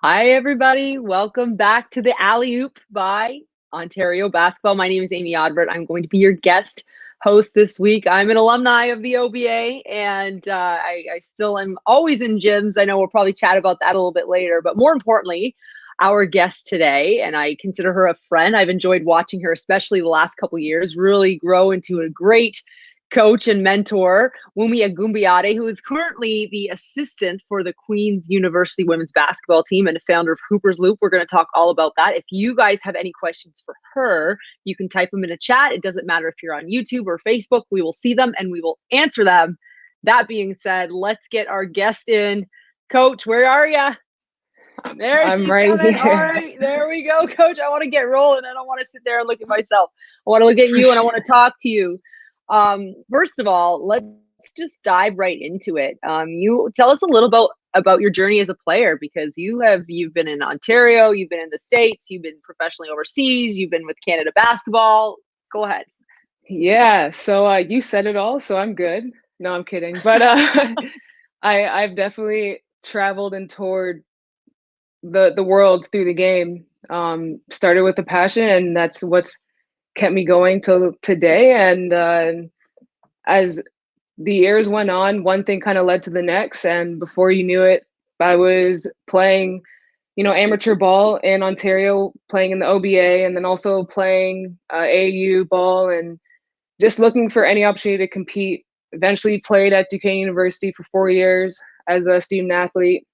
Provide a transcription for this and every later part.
Hi, everybody. Welcome back to the Alley Oop by Ontario Basketball. My name is Amy Odbert. I'm going to be your guest host this week. I'm an alumni of the OBA, and I still am always in gyms. I know we'll probably chat about that a little bit later, but more importantly, our guest today, and I consider her a friend. I've enjoyed watching her, especially the last couple of years, really grow into a great coach and mentor, Wumi Agunbiade, who is currently the assistant for the Queen's University women's basketball team and the founder of Hooper's Loop. We're going to talk all about that. If you guys have any questions for her, you can type them in a chat. It doesn't matter if you're on YouTube or Facebook. We will see them and we will answer them. That being said, let's get our guest in. Coach, where are you? There I'm she's right coming. here. All right, there we go, Coach. I want to get rolling. I don't want to sit there and look at myself. I want to look at you and I want to talk to you. First of all, let's just dive right into it. You tell us a little about your journey as a player, because you've been in Ontario, you've been in the States, you've been professionally overseas, you've been with Canada Basketball. Go ahead. Yeah, so you said it all, so I'm good. No, I'm kidding. But I've definitely traveled and toured the world through the game. Started with a passion, and that's what's kept me going till today. And as the years went on, one thing kind of led to the next, and before you knew it, I was playing, amateur ball in Ontario, playing in the OBA, and then also playing AU ball, and just looking for any opportunity to compete. Eventually played at Duquesne University for 4 years as a student athlete.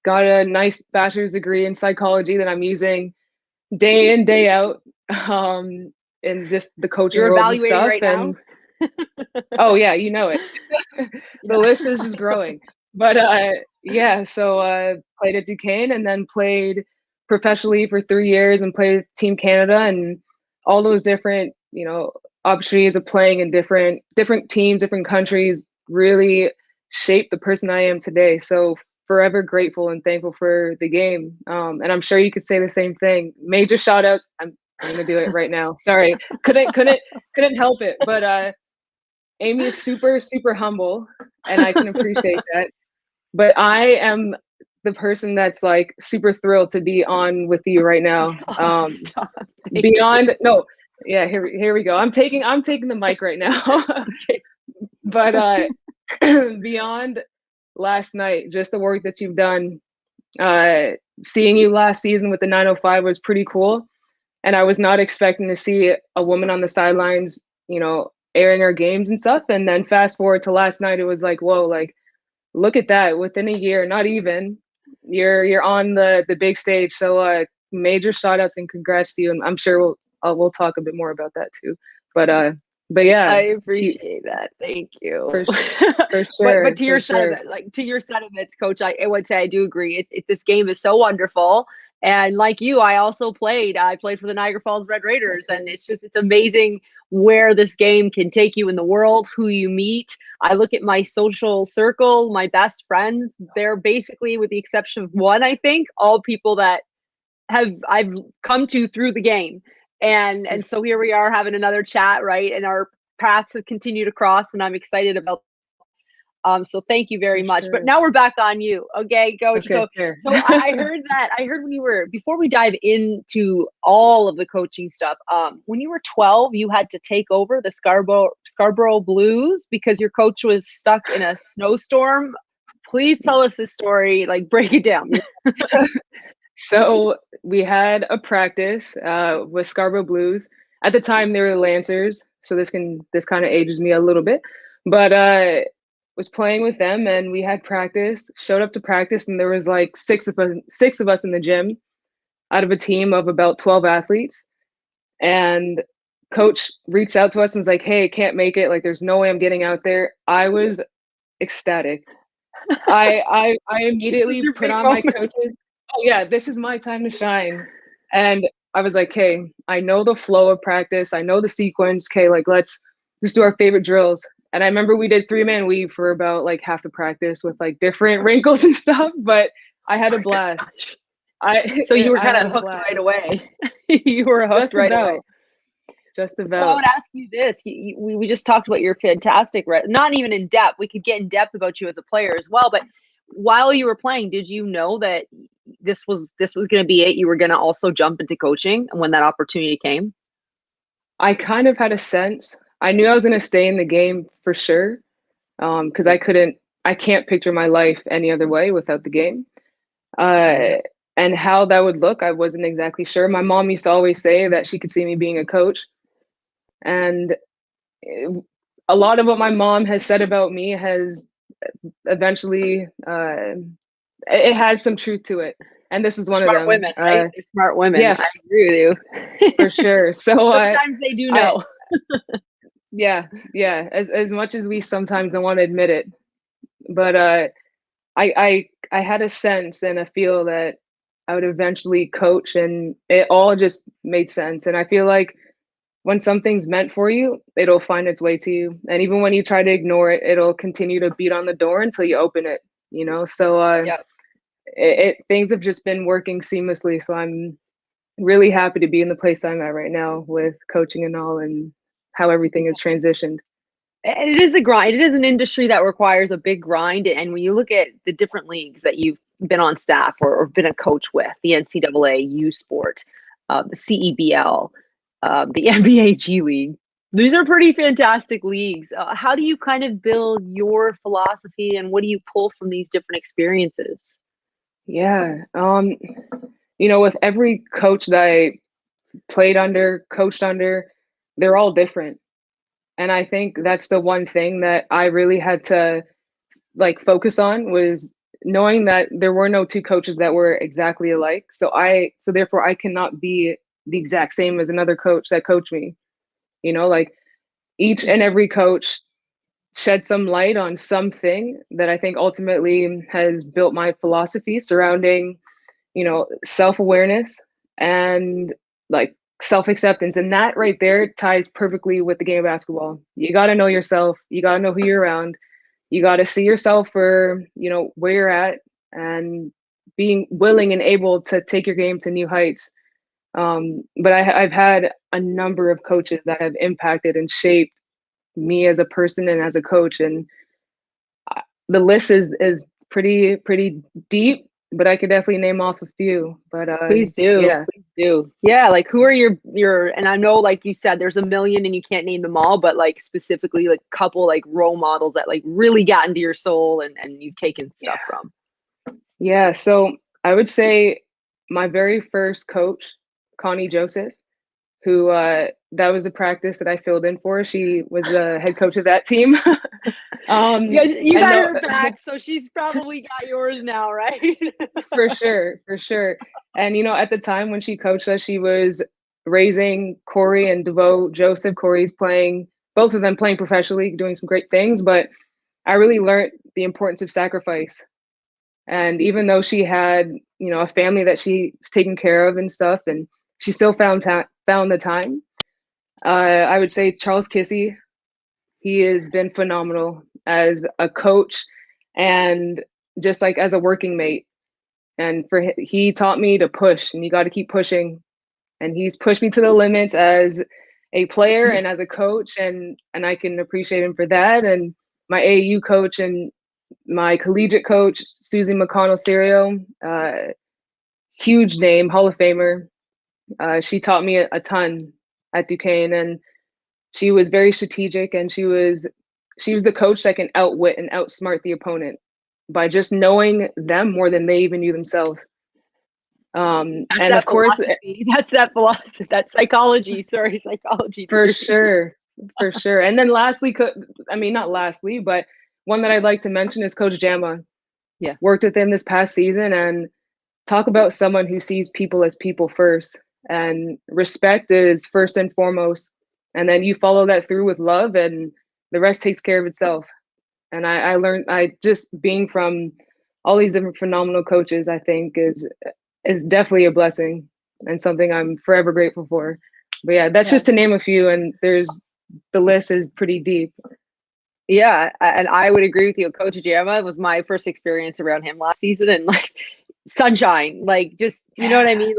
Got a nice bachelor's degree in psychology that I'm using day in, day out, in just the coaching You're roles and evaluating stuff. right now? And oh yeah, you know it. The list is just growing. But yeah, so played at Duquesne and then played professionally for 3 years and played with Team Canada, and all those different, opportunities of playing in different teams, different countries really shaped the person I am today. So forever grateful and thankful for the game. And I'm sure you could say the same thing. Major shout outs. I'm gonna do it right now. Sorry. Couldn't help it. But Amy is super, super humble, and I can appreciate that. But I am the person that's like super thrilled to be on with you right now. Oh, stop. Beyond no, yeah, here we go. I'm taking the mic right now. Okay. But beyond last night, just the work that you've done, seeing you last season with the 905 was pretty cool. And I was not expecting to see a woman on the sidelines, airing our games and stuff. And then fast forward to last night, it was like, whoa, like look at that. Within a year, not even, you're on the big stage. So major shout outs and congrats to you. And I'm sure we'll talk a bit more about that too. But I yeah, appreciate that. Thank you. for for But sure, to for your sure. sentiment, like to your sentiments, Coach, I would say I do agree. This game is so wonderful, and like you, I also played. I played for the Niagara Falls Red Raiders, and Okay. it's amazing where this game can take you in the world. Who you meet. I look at my social circle, my best friends. They're basically, with the exception of one, I think, all people that I've come to through the game. And so here we are having another chat, right? And our paths have continued to cross, and I'm excited about so thank you very For much. But sure. now we're back on you. Okay, coach. Okay, So fair. so I heard when you were, before we dive into all of the coaching stuff, when you were 12, you had to take over the Scarborough Blues because your coach was stuck in a snowstorm. Please tell us this story, like break it down. So we had a practice with Scarborough Blues. At the time, they were Lancers, so this kind of ages me a little bit. But was playing with them, and we had practice. Showed up to practice, and there was like six of us in the gym, out of a team of about 12 athletes. And coach reached out to us and was like, "Hey, can't make it. Like, there's no way I'm getting out there." I was ecstatic. I This was immediately your put big on my moment. coaches. Oh yeah, this is my time to shine. And I was like, "Okay, I know the flow of practice. I know the sequence. Okay, like let's just do our favorite drills." And I remember we did 3-man weave for about like half the practice with like different wrinkles and stuff, but I had a blast. I So you were I kind had of a hooked blast. right away. You were hooked Just right away. about, just So I about. would ask you this: we just talked about your fantastic, not even in depth. We could get in depth about you as a player as well. But while you were playing, did you know that this was going to be it? You were going to also jump into coaching when that opportunity came? I kind of had a sense. I knew I was going to stay in the game for sure, because I can't picture my life any other way without the game. And how that would look, I wasn't exactly sure. My mom used to always say that she could see me being a coach. And a lot of what my mom has said about me has eventually, it has some truth to it. And this is one of them. Women, right? They're smart women. Yeah, I agree with you. for sure. So sometimes they do know. Yeah. As much as we sometimes don't want to admit it, but I had a sense and a feel that I would eventually coach, and it all just made sense. And I feel like when something's meant for you, it'll find its way to you. And even when you try to ignore it, it'll continue to beat on the door until you open it, you know? So things have just been working seamlessly. So I'm really happy to be in the place I'm at right now with coaching and all, and how everything has transitioned. It is a grind. It is an industry that requires a big grind. And when you look at the different leagues that you've been on staff or been a coach with, the NCAA, U Sport, the CEBL, the NBA G League, these are pretty fantastic leagues. How do you kind of build your philosophy, and what do you pull from these different experiences? Yeah. With every coach that I played under, coached under, they're all different. And I think that's the one thing that I really had to focus on, was knowing that there were no two coaches that were exactly alike. So therefore I cannot be the exact same as another coach that coached me. Each and every coach shed some light on something that I think ultimately has built my philosophy surrounding, self-awareness and self-acceptance. And that right there ties perfectly with the game of basketball. You got to know yourself. You got to know who you're around. You got to see yourself for, where you're at, and being willing and able to take your game to new heights. But I've had a number of coaches that have impacted and shaped me as a person and as a coach. And the list is pretty deep, but I could definitely name off a few. But please do. Yeah. Please do. Yeah. Like, who are your, and I know, like you said, there's a million and you can't name them all, but specifically a couple role models that really got into your soul and you've taken stuff from. Yeah. So I would say my very first coach, Connie Joseph, who that was a practice that I filled in for. She was the head coach of that team. You got her back, so she's probably got yours now, right? For sure. And at the time when she coached us, she was raising Corey and DeVoe Joseph. Corey's both of them playing professionally, doing some great things, but I really learned the importance of sacrifice. And even though she had, a family that she was taking care of and stuff, and she still found the time. I would say Charles Kissy, he has been phenomenal as a coach and just as a working mate. And he taught me to push, and you got to keep pushing. And he's pushed me to the limits as a player and as a coach, and I can appreciate him for that. And my AAU coach and my collegiate coach, Susie McConnell-Serio, huge name, Hall of Famer. She taught me a ton at Duquesne, and she was very strategic, and she was the coach that can outwit and outsmart the opponent by just knowing them more than they even knew themselves. And of course, that's that philosophy, that psychology. Sorry, psychology. For sure. And then lastly, not lastly, but one that I'd like to mention is Coach Jama. Yeah, worked with him this past season, and talk about someone who sees people as people first, and respect is first and foremost. And then you follow that through with love, and the rest takes care of itself. And I learned, just being from all these different phenomenal coaches, I think is definitely a blessing and something I'm forever grateful for. But yeah, that's just to name a few, and the list is pretty deep. Yeah, and I would agree with you. Coach Jama was my first experience around him last season, and sunshine, just, you know what I mean?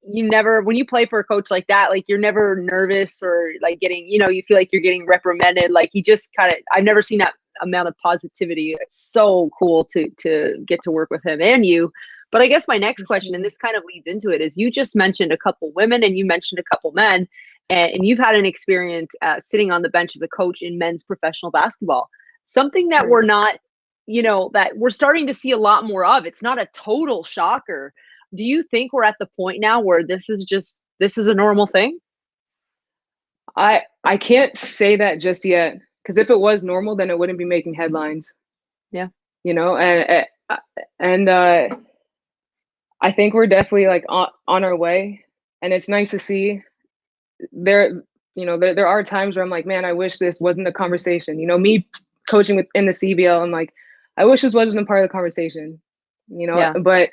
You never, when you play for a coach like that, you're never nervous or getting, you feel like you're getting reprimanded. He just I've never seen that amount of positivity. It's so cool to get to work with him and you. But I guess my next question, and this kind of leads into it, is you just mentioned a couple women and you mentioned a couple men, and you've had an experience sitting on the bench as a coach in men's professional basketball. Something that we're not, that we're starting to see a lot more of. It's not a total shocker. Do you think we're at the point now where this is a normal thing? I can't say that just yet, because if it was normal, then it wouldn't be making headlines. Yeah. And I think we're definitely like on our way, and it's nice to see. There are times where I'm like, man, I wish this wasn't a conversation. Me coaching in the CBL, I'm like, I wish this wasn't a part of the conversation. But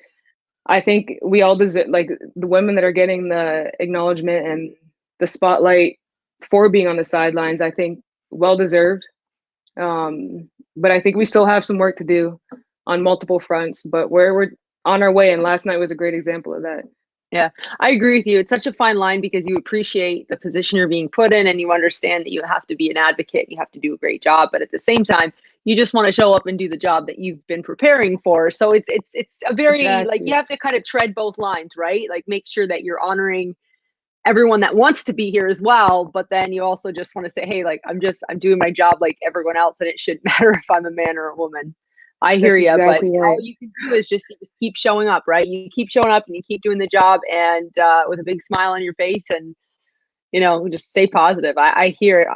I think we all deserve, like, the women that are getting the acknowledgement and the spotlight for being on the sidelines, I think well deserved. But I think we still have some work to do on multiple fronts, but we're on our way. And last night was a great example of that. Yeah, I agree with you. It's such a fine line because you appreciate the position you're being put in and you understand that you have to be an advocate. You have to do a great job. But at the same time, you just want to show up and do the job that you've been preparing for. So it's a very, like, you have to kind of tread both lines, right? Like, make sure that you're honoring everyone that wants to be here as well. But then you also just want to say, hey, like, I'm doing my job like everyone else, and it shouldn't matter if I'm a man or a woman. I hear you, exactly, but right. All you can do is just keep showing up, right? You keep showing up and you keep doing the job, and with a big smile on your face, and just stay positive. I hear it.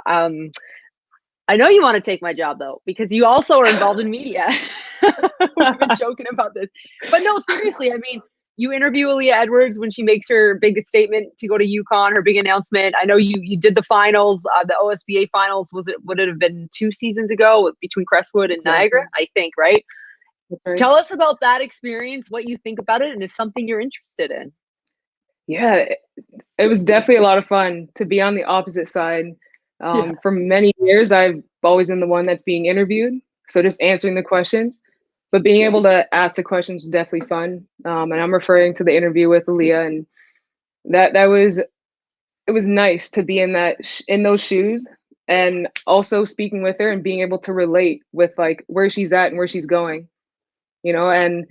I know you want to take my job though, because you also are involved in media. We've been joking about this, but no, seriously. I mean, you interview Aaliyah Edwards when she makes her big statement to go to UConn, her big announcement. I know you did the finals, the OSPA finals. Would it have been 2 seasons ago between Crestwood and Niagara? I think, right? Okay. Tell us about that experience, what you think about it, and is something you're interested in. Yeah, it was definitely a lot of fun to be on the opposite side. For many years, I've always been the one that's being interviewed. So just answering the questions. But being able to ask the questions is definitely fun. And I'm referring to the interview with Aaliyah, and it was nice to be in those shoes, and also speaking with her and being able to relate with like where she's at and where she's going, and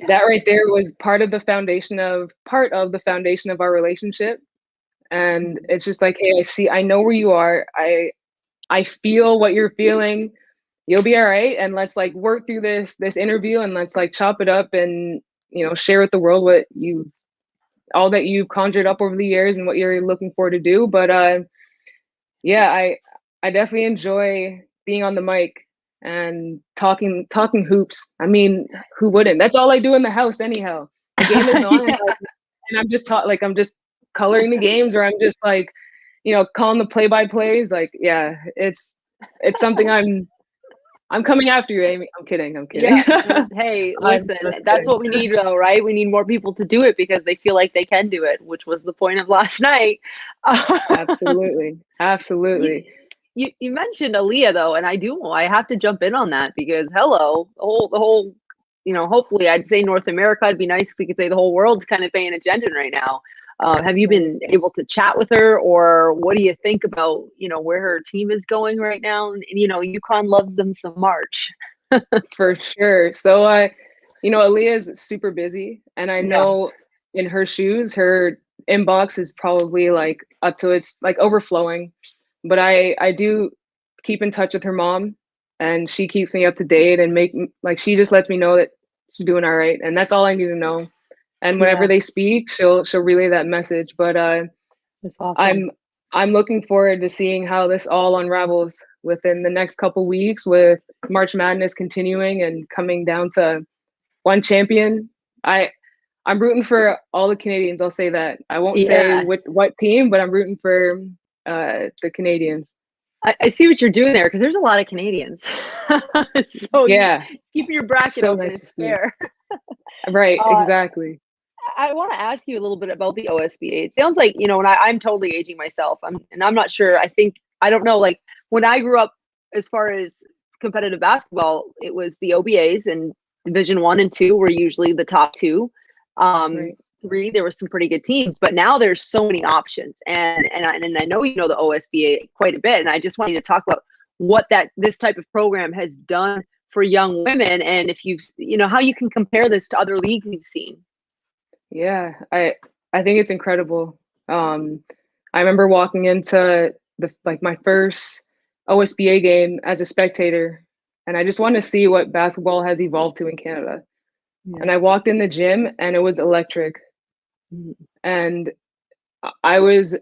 that right there was part of the foundation of our relationship. And it's just like, hey, I know where you are. I feel what you're feeling. You'll be all right. And let's like work through this interview, and let's like chop it up and, share with the world all that you've conjured up over the years and what you're looking forward to do. But I definitely enjoy being on the mic and talking hoops. I mean, who wouldn't? That's all I do in the house anyhow. The game is on, and I'm just I'm just coloring the games, or I'm just like, calling the play-by-plays. Like, yeah, it's something I'm coming after you, Amy. I'm kidding. Yeah. Hey, listen, that's what we need though, right? We need more people to do it because they feel like they can do it, which was the point of last night. Absolutely. You mentioned Aaliyah though, and I have to jump in on that because the whole hopefully I'd say North America, it'd be nice if we could say the whole world's kind of paying attention right now. Have you been able to chat with her, or what do you think about, where her team is going right now? And UConn loves them some March. For sure. So, Aaliyah's super busy, and I know in her shoes, her inbox is probably like up to it's like overflowing. But I do keep in touch with her mom, and she keeps me up to date and she just lets me know that she's doing all right. And that's all I need to know. And whenever they speak, she'll relay that message. But that's awesome. I'm looking forward to seeing how this all unravels within the next couple weeks, with March Madness continuing and coming down to one champion. I'm rooting for all the Canadians. I'll say that. I won't say what team, but I'm rooting for the Canadians. I see what you're doing there, because there's a lot of Canadians. So keeping your bracket open is fair. Right, exactly. I want to ask you a little bit about the OSBA. It sounds like, and I'm totally aging myself. I'm not sure. I don't know. Like, when I grew up, as far as competitive basketball, it was the OBAs, and Division 1 and 2 were usually the top two. 3, there were some pretty good teams, but now there's so many options. And I know you know the OSBA quite a bit, and I just want you to talk about what this type of program has done for young women, and if you've, how you can compare this to other leagues you've seen. Yeah, I think it's incredible. I remember walking into my first OSPA game as a spectator, and I just wanted to see what basketball has evolved to in Canada. Yeah. And I walked in the gym, and it was electric. And I was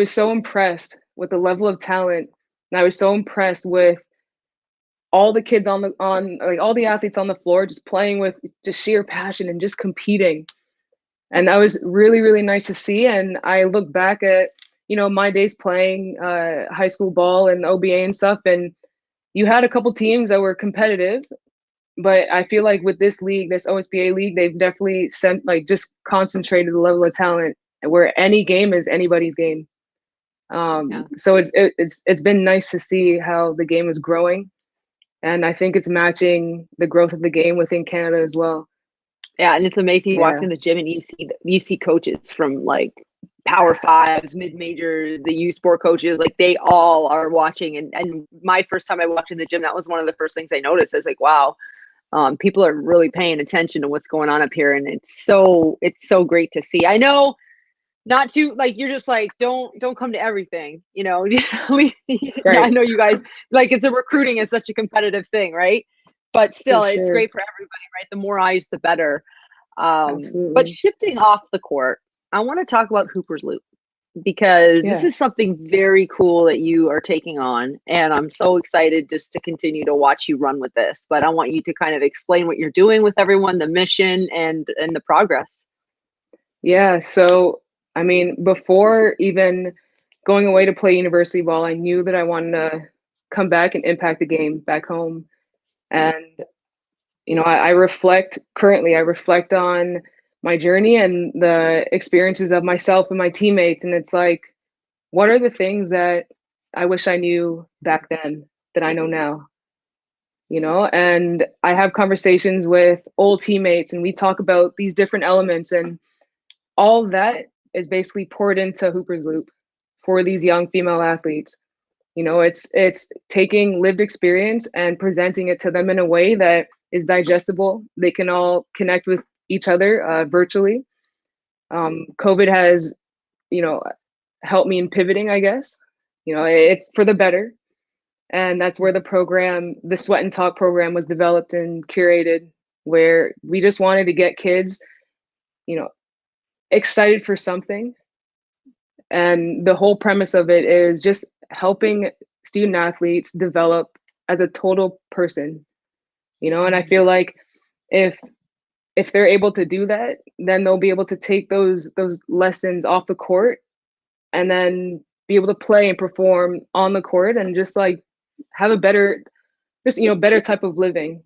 so impressed with the level of talent, and I was so impressed with all the kids on all the athletes on the floor just playing with just sheer passion and just competing. And that was really, really nice to see. And I look back at, my days playing high school ball and OBA and stuff, and you had a couple teams that were competitive, but I feel like with this league, this OSBA league, they've definitely just concentrated the level of talent where any game is anybody's game. So it's been nice to see how the game is growing, and I think it's matching the growth of the game within Canada as well. Yeah, and it's amazing. You walk in the gym and you see coaches from like Power Fives, mid majors, the U Sport coaches, like they all are watching. And my first time I walked in the gym, that was one of the first things I noticed. I was like, wow, people are really paying attention to what's going on up here, and it's so great to see. I know, not to like, you're just like, don't come to everything, Right. I know you guys, like, it's recruiting is such a competitive thing, right? But still, it's great for everybody, right? The more eyes, the better. But shifting off the court, I want to talk about Hooper's Loop, because this is something very cool that you are taking on, and I'm so excited just to continue to watch you run with this. But I want you to kind of explain what you're doing with everyone, the mission and the progress. Yeah, so I mean, before even going away to play university ball, I knew that I wanted to come back and impact the game back home. And I reflect on my journey and the experiences of myself and my teammates, and it's like, what are the things that I wish I knew back then that I know now? And I have conversations with old teammates, and we talk about these different elements, and all of that is basically poured into Hooper's Loop for these young female athletes. It's taking lived experience and presenting it to them in a way that is digestible. They can all connect with each other virtually. COVID has, helped me in pivoting, I guess. It's for the better. And that's where the Sweat and Talk program was developed and curated, where we just wanted to get kids, excited for something. And the whole premise of it is just helping student athletes develop as a total person, and I feel like if they're able to do that, then they'll be able to take those lessons off the court and then be able to play and perform on the court and just like have a better type of living,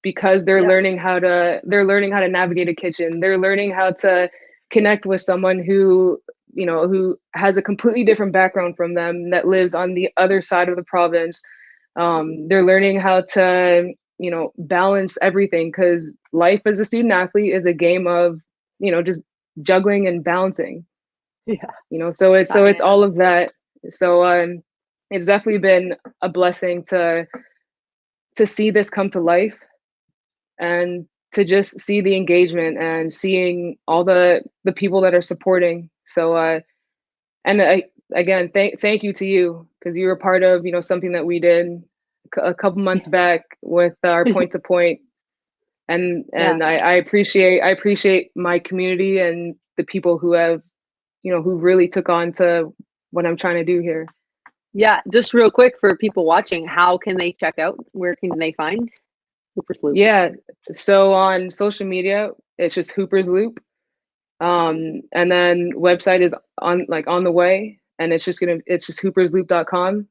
because they're learning how to navigate a kitchen. They're learning how to connect with someone who has a completely different background from them, that lives on the other side of the province. They're learning how to balance everything, because life as a student athlete is a game of just juggling and balancing. So it's all of that. So it's definitely been a blessing to see this come to life, and to just see the engagement and seeing all the people that are supporting. So again, thank you to you, because you were part of something that we did a couple months back with our point to point, and I appreciate my community and the people who have who really took on to what I'm trying to do here. Yeah, just real quick for people watching, how can they check out? Where can they find Hooper's Loop? Yeah, so on social media, it's just Hooper's Loop, and then website is on the way, and it's just hoopersloop.com.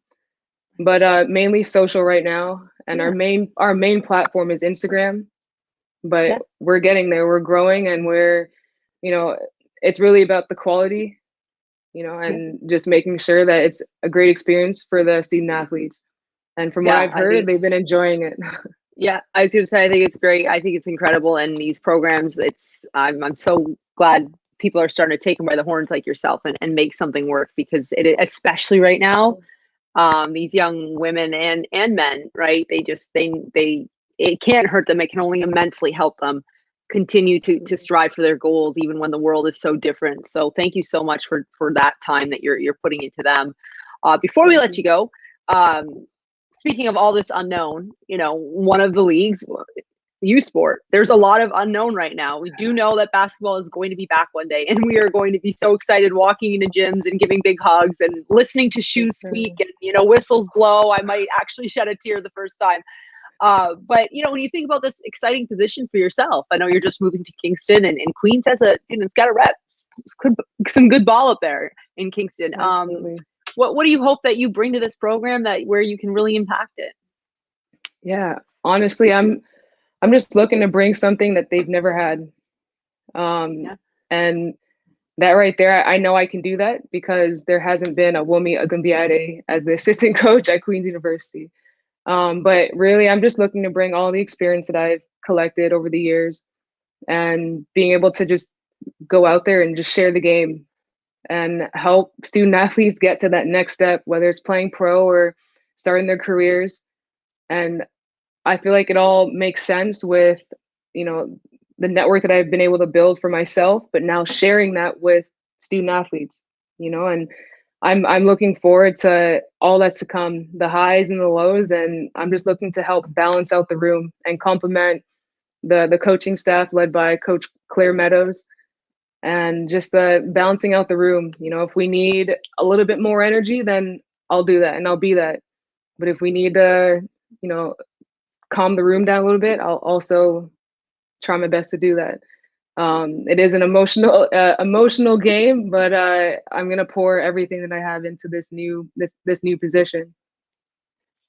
But mainly social right now, and our main platform is Instagram. But we're getting there. We're growing, and we're it's really about the quality, and just making sure that it's a great experience for the student athletes. And from what I've heard, they've been enjoying it. Yeah, I was going to say, I think it's great. I think it's incredible. And these programs, I'm so glad people are starting to take them by the horns like yourself and make something work, because especially right now, these young women and men, right? They it can't hurt them. It can only immensely help them continue to strive for their goals, even when the world is so different. So thank you so much for that time that you're putting into them. Before we let you go, speaking of all this unknown, one of the leagues, U Sport, there's a lot of unknown right now. We do know that basketball is going to be back one day, and we are going to be so excited walking into gyms and giving big hugs and listening to shoes squeak and whistles blow. I might actually shed a tear the first time. But when you think about this exciting position for yourself, I know you're just moving to Kingston, and Queens has it's got a rep, some good ball up there in Kingston. What do you hope that you bring to this program where you can really impact it? Yeah, honestly, I'm just looking to bring something that they've never had. And that right there, I know I can do that because there hasn't been a Wumi Agunbiade as the assistant coach at Queen's University. But really, I'm just looking to bring all the experience that I've collected over the years and being able to just go out there and just share the game and help student athletes get to that next step, whether it's playing pro or starting their careers. And I feel like it all makes sense with, the network that I've been able to build for myself, but now sharing that with student athletes, and I'm looking forward to all that's to come, the highs and the lows, and I'm just looking to help balance out the room and complement the coaching staff led by Coach Claire Meadows, and just balancing out the room. If we need a little bit more energy, then I'll do that and I'll be that. But if we need to, calm the room down a little bit, I'll also try my best to do that. It is an emotional game, but I'm gonna pour everything that I have into this new position.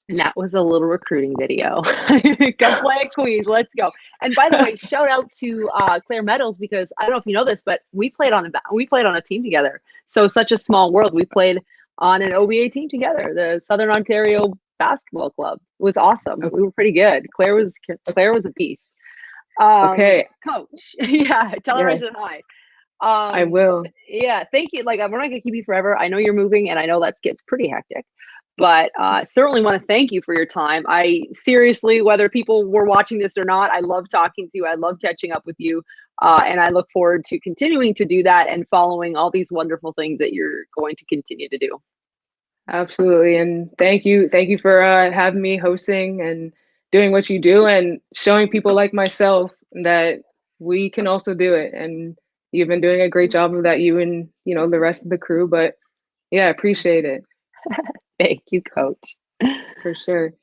And that was a little recruiting video. Go play at Queens. Let's go. And by the way, shout out to Claire Meadows, because I don't know if you know this, but we played on a team together. So such a small world. We played on an OBA team together, the Southern Ontario Basketball Club. It was awesome. We were pretty good. Claire was a beast. Okay, Coach. Yeah, tell her I said hi. I will. Yeah, thank you. Like, we're not gonna keep you forever. I know you're moving, and I know that gets pretty hectic, but certainly want to thank you for your time. I seriously, whether people were watching this or not, I love talking to you. I love catching up with you, and I look forward to continuing to do that and following all these wonderful things that you're going to continue to do. Absolutely, and thank you for having me hosting and doing what you do and showing people like myself that we can also do it. And you've been doing a great job of that, you and the rest of the crew. But yeah, I appreciate it. Thank you, Coach. For sure.